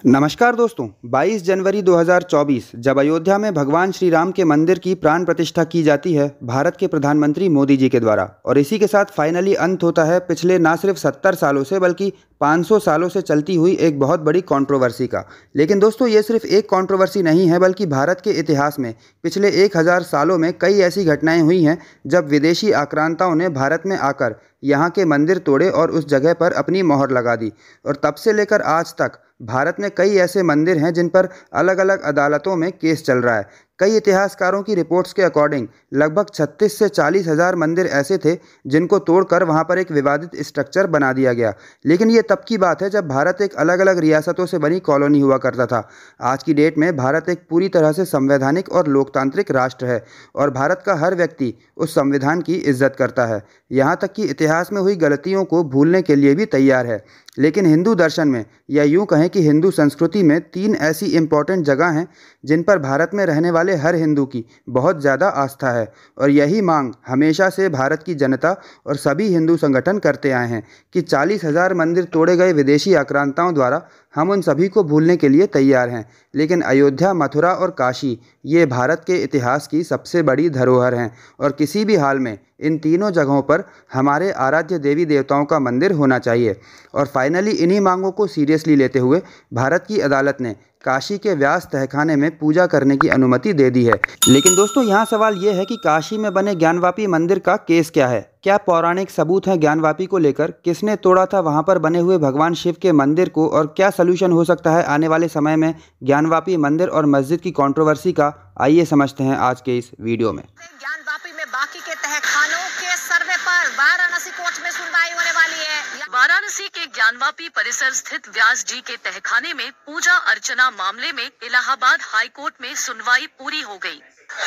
नमस्कार दोस्तों, 22 जनवरी 2024 जब अयोध्या में भगवान श्री राम के मंदिर की प्राण प्रतिष्ठा की जाती है भारत के प्रधानमंत्री मोदी जी के द्वारा, और इसी के साथ फाइनली अंत होता है पिछले ना सिर्फ 70 सालों से बल्कि 500 सालों से चलती हुई एक बहुत बड़ी कंट्रोवर्सी का। लेकिन दोस्तों, ये सिर्फ एक कंट्रोवर्सी नहीं है बल्कि भारत के इतिहास में पिछले 1000 सालों में कई ऐसी घटनाएं हुई हैं जब विदेशी आक्रांताओं ने भारत में आकर यहाँ के मंदिर तोड़े और उस जगह पर अपनी मोहर लगा दी। और तब से लेकर आज तक भारत में कई ऐसे मंदिर हैं जिन पर अलग अलग अदालतों में केस चल रहा है। कई इतिहासकारों की रिपोर्ट्स के अकॉर्डिंग लगभग 36 से 40 हज़ार मंदिर ऐसे थे जिनको तोड़कर वहां पर एक विवादित स्ट्रक्चर बना दिया गया। लेकिन ये तब की बात है जब भारत एक अलग अलग रियासतों से बनी कॉलोनी हुआ करता था। आज की डेट में भारत एक पूरी तरह से संवैधानिक और लोकतांत्रिक राष्ट्र है और भारत का हर व्यक्ति उस संविधान की इज्जत करता है, यहाँ तक कि इतिहास में हुई गलतियों को भूलने के लिए भी तैयार है। लेकिन हिंदू दर्शन में, या यूँ कहें कि हिंदू संस्कृति में, 3 ऐसी इम्पॉर्टेंट जगह हैं जिन पर भारत में रहने वाले हर हिंदू की बहुत ज़्यादा आस्था है। और यही मांग हमेशा से भारत की जनता और सभी हिंदू संगठन करते आए हैं कि 40,000 मंदिर तोड़े गए विदेशी आक्रांताओं द्वारा हम उन सभी को भूलने के लिए तैयार हैं। लेकिन अयोध्या, मथुरा और काशी ये भारत के इतिहास की सबसे बड़ी धरोहर हैं और किसी भी हाल में इन तीनों जगहों पर हमारे आराध्य देवी देवताओं का मंदिर होना चाहिए। और फाइनली इन्हीं मांगों को सीरियसली लेते हुए भारत की अदालत ने काशी के व्यास तहखाने में पूजा करने की अनुमति दे दी है। लेकिन दोस्तों, यहाँ सवाल ये है कि काशी में बने ज्ञानवापी मंदिर का केस क्या है? क्या पौराणिक सबूत हैं ज्ञानवापी को लेकर? किसने तोड़ा था वहाँ पर बने हुए भगवान शिव के मंदिर को? और क्या सलूशन हो सकता है आने वाले समय में ज्ञानवापी मंदिर और मस्जिद की कंट्रोवर्सी का? आइए समझते हैं आज के इस वीडियो में। ज्ञानवापी में बाकी के तहखानों के सर्वे पर वाराणसी कोर्ट में सुनवाई होने वाली है। वाराणसी के ज्ञानवापी परिसर स्थित व्यास जी के तहखाने में पूजा अर्चना मामले में इलाहाबाद हाई कोर्ट में सुनवाई पूरी हो गई।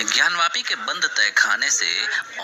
ज्ञानवापी के बंद तहखाने से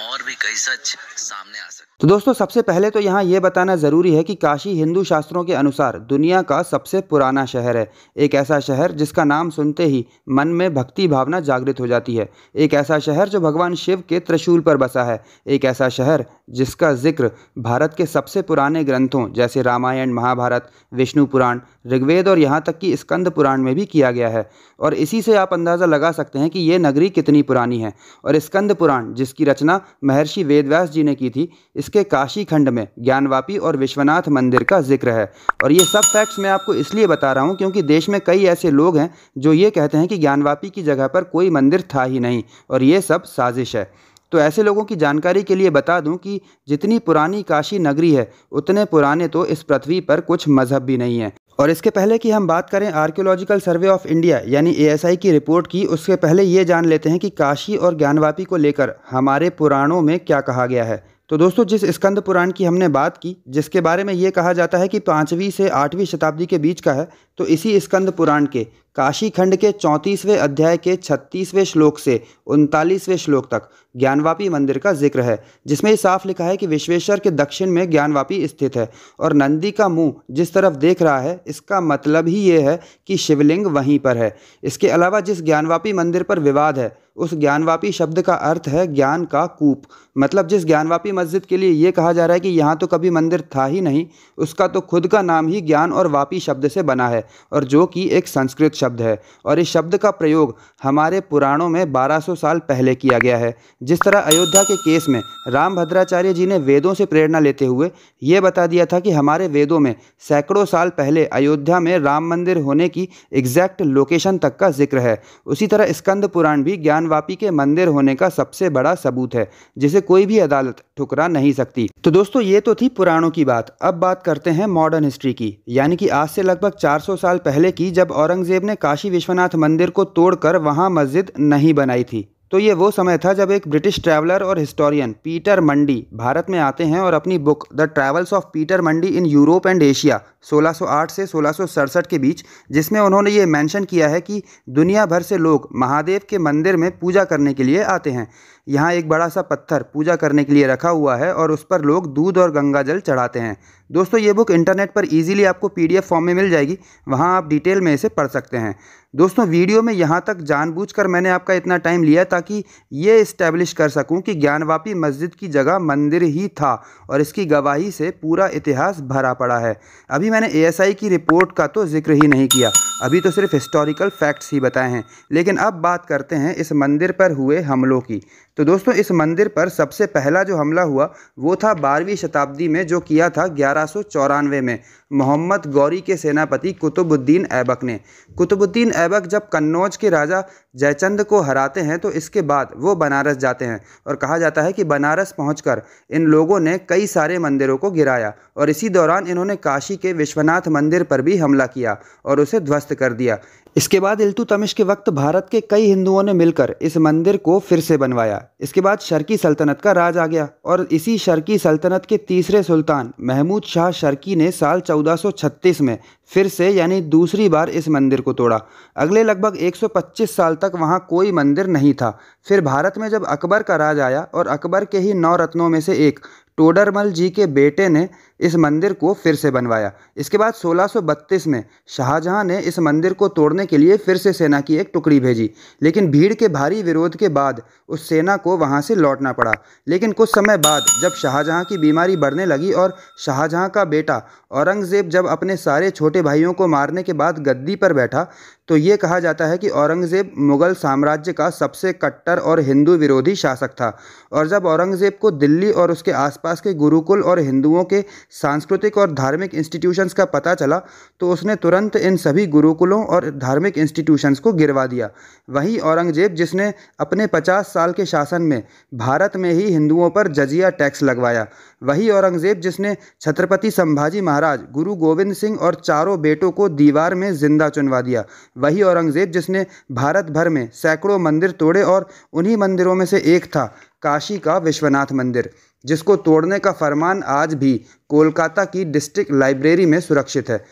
और भी कई सच सामने आ सकते। तो दोस्तों, सबसे पहले तो यहाँ ये बताना ज़रूरी है कि काशी हिंदू शास्त्रों के अनुसार दुनिया का सबसे पुराना शहर है। एक ऐसा शहर जिसका नाम सुनते ही मन में भक्ति भावना जागृत हो जाती है। एक ऐसा शहर जो भगवान शिव के त्रिशूल पर बसा है। एक ऐसा शहर जिसका जिक्र भारत के सबसे पुराने ग्रंथों जैसे रामायण, महाभारत, विष्णु पुराण, ऋग्वेद और यहाँ तक कि स्कंद पुराण में भी किया गया है। और इसी से आप अंदाज़ा लगा सकते हैं कि ये नगरी कितनी पुरानी है। और स्कंद पुराण, जिसकी रचना महर्षि वेदव्यास जी ने की थी, इसके काशी खंड में ज्ञानवापी और विश्वनाथ मंदिर का जिक्र है। और ये सब फैक्ट्स मैं आपको इसलिए बता रहा हूँ क्योंकि देश में कई ऐसे लोग हैं जो ये कहते हैं कि ज्ञानवापी की जगह पर कोई मंदिर था ही नहीं और ये सब साजिश है। तो ऐसे लोगों की जानकारी के लिए बता दूं कि जितनी पुरानी काशी नगरी है उतने पुराने तो इस पृथ्वी पर कुछ मजहब भी नहीं है। और इसके पहले कि हम बात करें आर्कियोलॉजिकल सर्वे ऑफ इंडिया यानी ASI की रिपोर्ट की, उसके पहले ये जान लेते हैं कि काशी और ज्ञानवापी को लेकर हमारे पुराणों में क्या कहा गया है। तो दोस्तों, जिस स्कंद पुराण की हमने बात की, जिसके बारे में ये कहा जाता है कि 5वीं से 8वीं शताब्दी के बीच का है, तो इसी स्कंद पुराण के काशी खंड के 34वें अध्याय के 36वें श्लोक से 39वें श्लोक तक ज्ञानवापी मंदिर का जिक्र है, जिसमें ये साफ लिखा है कि विश्वेश्वर के दक्षिण में ज्ञानवापी स्थित है और नंदी का मुंह जिस तरफ देख रहा है, इसका मतलब ही ये है कि शिवलिंग वहीं पर है। इसके अलावा जिस ज्ञानवापी मंदिर पर विवाद है, उस ज्ञानवापी शब्द का अर्थ है ज्ञान का कूप। मतलब जिस ज्ञानवापी मस्जिद के लिए ये कहा जा रहा है कि यहाँ तो कभी मंदिर था ही नहीं, उसका तो खुद का नाम ही ज्ञान और वापी शब्द से बना है, और जो कि एक संस्कृत शब्द है। और इस शब्द का प्रयोग हमारे पुराणों में 1200 साल पहले किया गया है। जिस तरह अयोध्या के केस में रामभद्राचार्य जी ने वेदों से प्रेरणा लेते हुए ये बता दिया था कि हमारे वेदों में सैकड़ों साल पहले अयोध्या में राम मंदिर होने की एग्जैक्ट लोकेशन तक का जिक्र है, उसी तरह स्कंद पुराण भी ज्ञानवापी के मंदिर होने का सबसे बड़ा सबूत है, जिसे कोई भी अदालत ठुकरा नहीं सकती। तो दोस्तों, ये तो थी पुराणों की बात। अब बात करते हैं मॉडर्न हिस्ट्री की, यानी कि आज से लगभग 400 साल पहले की, जब औरंगजेब ने काशी विश्वनाथ मंदिर को तोड़कर वहां मस्जिद नहीं बनाई थी। तो ये वो समय था जब एक ब्रिटिश ट्रैवलर और हिस्टोरियन पीटर मंडी भारत में आते हैं और अपनी book the travels of Peter Mandi in Europe and Asia 1608 से 1667 के बीच, जिसमें उन्होंने ये मेंशन किया है कि दुनिया भर से लोग महादेव के मंदिर में पूजा करने के लिए आते हैं। यहाँ एक बड़ा सा पत्थर पूजा करने के लिए रखा हुआ है और उस पर लोग दूध और गंगा जल चढ़ाते हैं। दोस्तों, ये बुक इंटरनेट पर इजीली आपको PDF फॉर्म में मिल जाएगी, वहाँ आप डिटेल में इसे पढ़ सकते हैं। दोस्तों, वीडियो में यहाँ तक जानबूझकर मैंने आपका इतना टाइम लिया ताकि ये इस्टेब्लिश कर सकूँ कि ज्ञानवापी मस्जिद की जगह मंदिर ही था और इसकी गवाही से पूरा इतिहास भरा पड़ा है। अभी मैंने ASI की रिपोर्ट का तो जिक्र ही नहीं किया, अभी तो सिर्फ हिस्टोरिकल फैक्ट्स ही बताए हैं, लेकिन अब बात करते हैं इस मंदिर पर हुए हमलों की। तो दोस्तों, इस मंदिर पर सबसे पहला जो हमला हुआ वो था 12वीं शताब्दी में, जो किया था 1194 में मोहम्मद गौरी के सेनापति कुतुबुद्दीन ऐबक ने। कुतुबुद्दीन ऐबक जब कन्नौज के राजा जयचंद को हराते हैं तो इसके बाद वो बनारस जाते हैं, और कहा जाता है कि बनारस पहुंचकर इन लोगों ने कई सारे मंदिरों को गिराया, और इसी दौरान इन्होंने काशी के विश्वनाथ मंदिर पर भी हमला किया और उसे ध्वस्त कर दिया। इसके बाद इल्तुतमिश के वक्त भारत के कई हिंदुओं ने मिलकर इस मंदिर को फिर से बनवाया। इसके बाद शर्की सल्तनत का राज आ गया, और इसी शर्की सल्तनत के तीसरे सुल्तान महमूद शाह शर्की ने साल 1436 में फिर से यानी दूसरी बार इस मंदिर को तोड़ा। अगले लगभग 125 साल तक वहाँ कोई मंदिर नहीं था। फिर भारत में जब अकबर का राज आया और अकबर के ही 9 रत्नों में से एक टोडरमल जी के बेटे ने इस मंदिर को फिर से बनवाया। इसके बाद 1632 में शाहजहां ने इस मंदिर को तोड़ने के लिए फिर से सेना की एक टुकड़ी भेजी, लेकिन भीड़ के भारी विरोध के बाद उस सेना को वहां से लौटना पड़ा। लेकिन कुछ समय बाद जब शाहजहां की बीमारी बढ़ने लगी और शाहजहां का बेटा औरंगज़ेब जब अपने सारे छोटे भाइयों को मारने के बाद गद्दी पर बैठा, तो ये कहा जाता है कि औरंगज़ेब मुग़ल साम्राज्य का सबसे कट्टर और हिंदू विरोधी शासक था। और जब औरंगज़ेब को दिल्ली और उसके आसपास के गुरुकुल और हिंदुओं के सांस्कृतिक और धार्मिक इंस्टीट्यूशंस का पता चला, तो उसने तुरंत इन सभी गुरुकुलों और धार्मिक इंस्टीट्यूशंस को गिरवा दिया। वहीं औरंगज़ेब, जिसने अपने 50 साल के शासन में भारत में ही हिंदुओं पर जजिया टैक्स लगवाया, वही औरंगज़ेब जिसने छत्रपति संभाजी महाराज, गुरु गोविंद सिंह और चारों बेटों को दीवार में जिंदा चुनवा दिया, वही औरंगज़ेब जिसने भारत भर में सैकड़ों मंदिर तोड़े, और उन्हीं मंदिरोरों में से एक था काशी का विश्वनाथ मंदिर, जिसको तोड़ने का फरमान आज भी कोलकाता की डिस्ट्रिक्ट लाइब्रेरी में सुरक्षित है।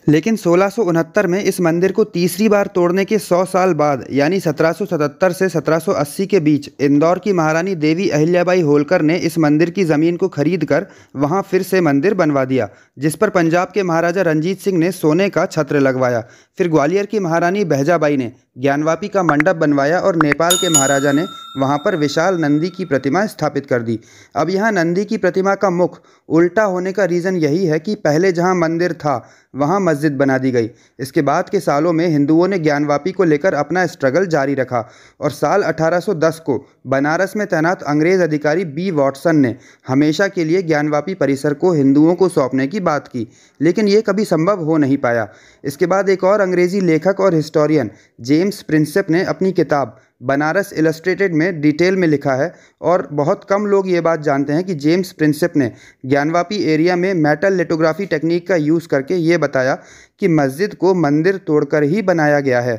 लेकिन 1669 में इस मंदिर को तीसरी बार तोड़ने के 100 साल बाद यानी 1777 से 1780 के बीच इंदौर की महारानी देवी अहिल्याबाई होलकर ने इस मंदिर की ज़मीन को खरीद कर वहाँ फिर से मंदिर बनवा दिया, जिस पर पंजाब के महाराजा रंजीत सिंह ने सोने का छत्र लगवाया। फिर ग्वालियर की महारानी बहजाबाई ने ज्ञानवापी का मंडप बनवाया, और नेपाल के महाराजा ने वहाँ पर विशाल नंदी की प्रतिमा स्थापित कर दी। अब यहाँ नंदी की प्रतिमा का मुख उल्टा होने का रीज़न यही है कि पहले जहाँ मंदिर था वहाँ मस्जिद बना दी गई। इसके बाद के सालों में हिंदुओं ने ज्ञानवापी को लेकर अपना स्ट्रगल जारी रखा, और साल 1810 को बनारस में तैनात अंग्रेज़ अधिकारी बी वॉटसन ने हमेशा के लिए ज्ञानवापी परिसर को हिंदुओं को सौंपने की बात की, लेकिन ये कभी संभव हो नहीं पाया। इसके बाद एक और अंग्रेज़ी लेखक और हिस्टोरियन जेम्स प्रिंसेप ने अपनी किताब बनारस इलस्ट्रेटेड में डिटेल में लिखा है, और बहुत कम लोग ये बात जानते हैं कि जेम्स प्रिंसेप ने ज्ञानवापी एरिया में मेटल लिथोग्राफी टेक्निक का यूज़ करके ये बताया कि मस्जिद को मंदिर तोड़कर ही बनाया गया है।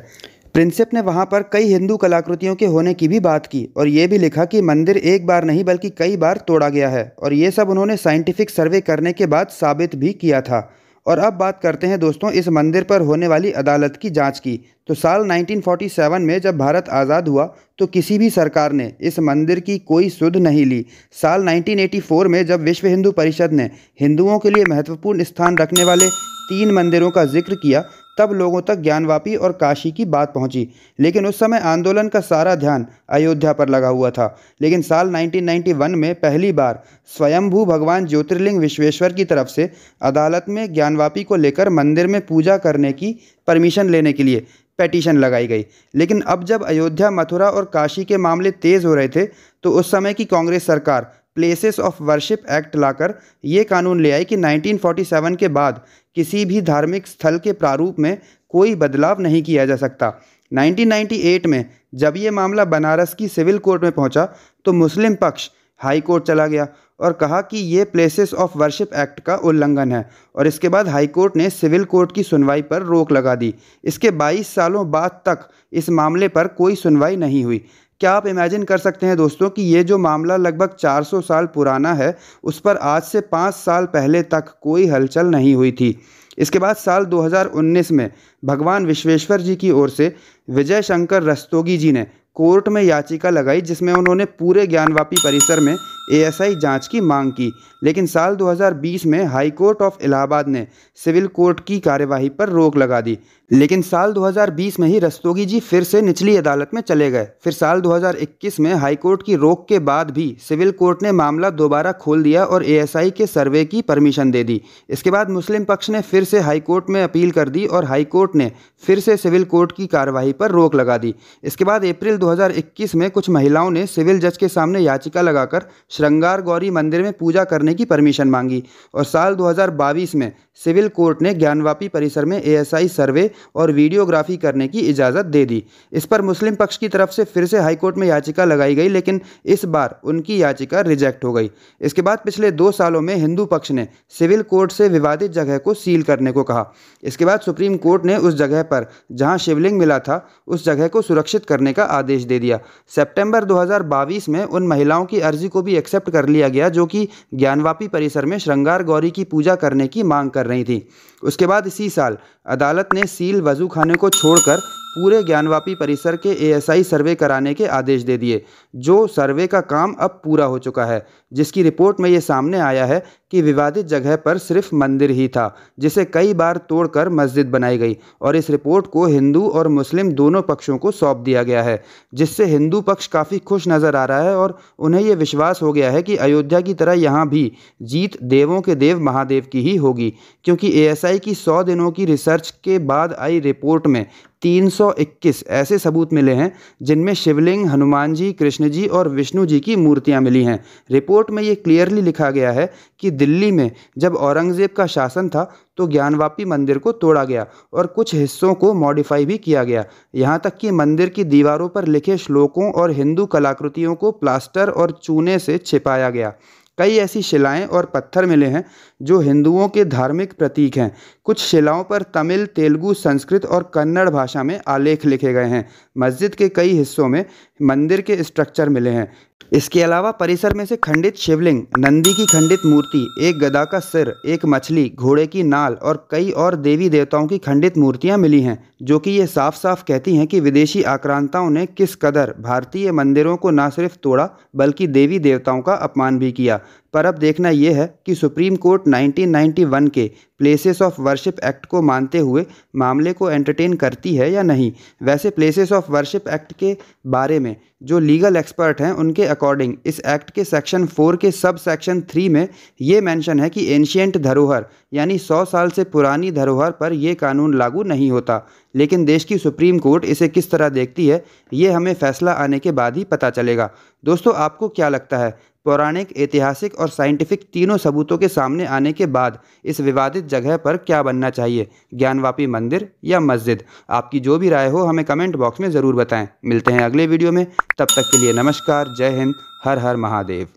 प्रिंसेप ने वहाँ पर कई हिंदू कलाकृतियों के होने की भी बात की, और ये भी लिखा कि मंदिर एक बार नहीं बल्कि कई बार तोड़ा गया है, और ये सब उन्होंने साइंटिफिक सर्वे करने के बाद साबित भी किया था। और अब बात करते हैं दोस्तों इस मंदिर पर होने वाली अदालत की जांच की। तो साल 1947 में जब भारत आज़ाद हुआ तो किसी भी सरकार ने इस मंदिर की कोई सुध नहीं ली। साल 1984 में जब विश्व हिंदू परिषद ने हिंदुओं के लिए महत्वपूर्ण स्थान रखने वाले 3 मंदिरों का जिक्र किया, तब लोगों तक ज्ञानवापी और काशी की बात पहुंची। लेकिन उस समय आंदोलन का सारा ध्यान अयोध्या पर लगा हुआ था। लेकिन साल 1991 में पहली बार स्वयंभू भगवान ज्योतिर्लिंग विश्वेश्वर की तरफ से अदालत में ज्ञानवापी को लेकर मंदिर में पूजा करने की परमिशन लेने के लिए पेटिशन लगाई गई। लेकिन अब जब अयोध्या, मथुरा और काशी के मामले तेज़ हो रहे थे, तो उस समय की कांग्रेस सरकार प्लेसेस ऑफ वर्शिप एक्ट लाकर ये कानून ले आई कि 1947 के बाद किसी भी धार्मिक स्थल के प्रारूप में कोई बदलाव नहीं किया जा सकता। 1998 में जब ये मामला बनारस की सिविल कोर्ट में पहुंचा, तो मुस्लिम पक्ष हाई कोर्ट चला गया और कहा कि ये प्लेसेस ऑफ वर्शिप एक्ट का उल्लंघन है, और इसके बाद हाई कोर्ट ने सिविल कोर्ट की सुनवाई पर रोक लगा दी। इसके 22 सालों बाद तक इस मामले पर कोई सुनवाई नहीं हुई। क्या आप इमेजिन कर सकते हैं दोस्तों कि ये जो मामला लगभग 400 साल पुराना है, उस पर आज से 5 साल पहले तक कोई हलचल नहीं हुई थी। इसके बाद साल 2019 में भगवान विश्वेश्वर जी की ओर से विजय शंकर रस्तोगी जी ने कोर्ट में याचिका लगाई, जिसमें उन्होंने पूरे ज्ञानवापी परिसर में एएसआई जांच की मांग की, लेकिन साल 2020 में हाई कोर्ट ऑफ इलाहाबाद ने सिविल कोर्ट की कार्यवाही पर रोक लगा दी। लेकिन साल 2020 में ही रस्तोगी जी फिर से निचली अदालत में चले गए। फिर साल 2021 में हाई कोर्ट की रोक के बाद भी सिविल कोर्ट ने मामला दोबारा खोल दिया और एएसआई के सर्वे की परमिशन दे दी। इसके बाद मुस्लिम पक्ष ने फिर से हाई कोर्ट में अपील कर दी और हाई कोर्ट ने फिर से सिविल कोर्ट की कार्यवाही पर रोक लगा दी। इसके बाद अप्रैल 2021 में कुछ महिलाओं ने सिविल जज के सामने याचिका लगाकर श्रृंगार गौरी मंदिर में पूजा करने की परमिशन मांगी और साल 2022 में सिविल कोर्ट ने ज्ञानवापी परिसर में एएसआई सर्वे और वीडियोग्राफी करने की इजाज़त दे दी। इस पर मुस्लिम पक्ष की तरफ से फिर से हाईकोर्ट में याचिका लगाई गई, लेकिन इस बार उनकी याचिका रिजेक्ट हो गई। इसके बाद पिछले 2 सालों में हिंदू पक्ष ने सिविल कोर्ट से विवादित जगह को सील करने को कहा। इसके बाद सुप्रीम कोर्ट ने उस जगह पर जहां शिवलिंग मिला था उस जगह को सुरक्षित करने का आदेश दे दिया। सितंबर 2022 में उन महिलाओं की अर्जी को भी एक्सेप्ट कर लिया गया जो कि ज्ञानवापी परिसर में श्रृंगार गौरी की पूजा करने की मांग कर रही थी। उसके बाद इसी साल अदालत ने सील वजू खाने को छोड़कर पूरे ज्ञानवापी परिसर के एएसआई सर्वे कराने के आदेश दे दिए, जो सर्वे का काम अब पूरा हो चुका है, जिसकी रिपोर्ट में ये सामने आया है कि विवादित जगह पर सिर्फ मंदिर ही था जिसे कई बार तोड़कर मस्जिद बनाई गई और इस रिपोर्ट को हिंदू और मुस्लिम दोनों पक्षों को सौंप दिया गया है, जिससे हिंदू पक्ष काफ़ी खुश नज़र आ रहा है और उन्हें ये विश्वास हो गया है कि अयोध्या की तरह यहाँ भी जीत देवों के देव महादेव की ही होगी, क्योंकि एएसआई की 100 दिनों की रिसर्च के बाद आई रिपोर्ट में 321 ऐसे सबूत मिले हैं जिनमें शिवलिंग, हनुमान जी, कृष्ण जी और विष्णु जी की मूर्तियां मिली हैं। रिपोर्ट में ये क्लियरली लिखा गया है कि दिल्ली में जब औरंगजेब का शासन था तो ज्ञानवापी मंदिर को तोड़ा गया और कुछ हिस्सों को मॉडिफाई भी किया गया। यहाँ तक कि मंदिर की दीवारों पर लिखे श्लोकों और हिंदू कलाकृतियों को प्लास्टर और चूने से छिपाया गया। कई ऐसी शिलाएं और पत्थर मिले हैं जो हिंदुओं के धार्मिक प्रतीक हैं। कुछ शिलाओं पर तमिल, तेलुगु, संस्कृत और कन्नड़ भाषा में आलेख लिखे गए हैं। मस्जिद के कई हिस्सों में मंदिर के स्ट्रक्चर मिले हैं। इसके अलावा परिसर में से खंडित शिवलिंग, नंदी की खंडित मूर्ति, एक गधा का सिर, एक मछली, घोड़े की नाल और कई और देवी देवताओं की खंडित मूर्तियां मिली हैं, जो कि ये साफ साफ कहती हैं कि विदेशी आक्रांताओं ने किस कदर भारतीय मंदिरों को न सिर्फ तोड़ा बल्कि देवी देवताओं का अपमान भी किया। पर अब देखना यह है कि सुप्रीम कोर्ट 1991 के प्लेसेस ऑफ वर्शिप एक्ट को मानते हुए मामले को एंटरटेन करती है या नहीं। वैसे प्लेसेस ऑफ वर्शिप एक्ट के बारे में जो लीगल एक्सपर्ट हैं उनके अकॉर्डिंग इस एक्ट के सेक्शन 4 के सब सेक्शन 3 में ये मेंशन है कि एंशिएंट धरोहर यानी 100 साल से पुरानी धरोहर पर यह कानून लागू नहीं होता। लेकिन देश की सुप्रीम कोर्ट इसे किस तरह देखती है ये हमें फैसला आने के बाद ही पता चलेगा। दोस्तों, आपको क्या लगता है? पौराणिक, ऐतिहासिक और साइंटिफिक तीनों सबूतों के सामने आने के बाद इस विवादित जगह पर क्या बनना चाहिए, ज्ञानवापी मंदिर या मस्जिद? आपकी जो भी राय हो हमें कमेंट बॉक्स में ज़रूर बताएं। मिलते हैं अगले वीडियो में, तब तक के लिए नमस्कार, जय हिंद, हर हर महादेव।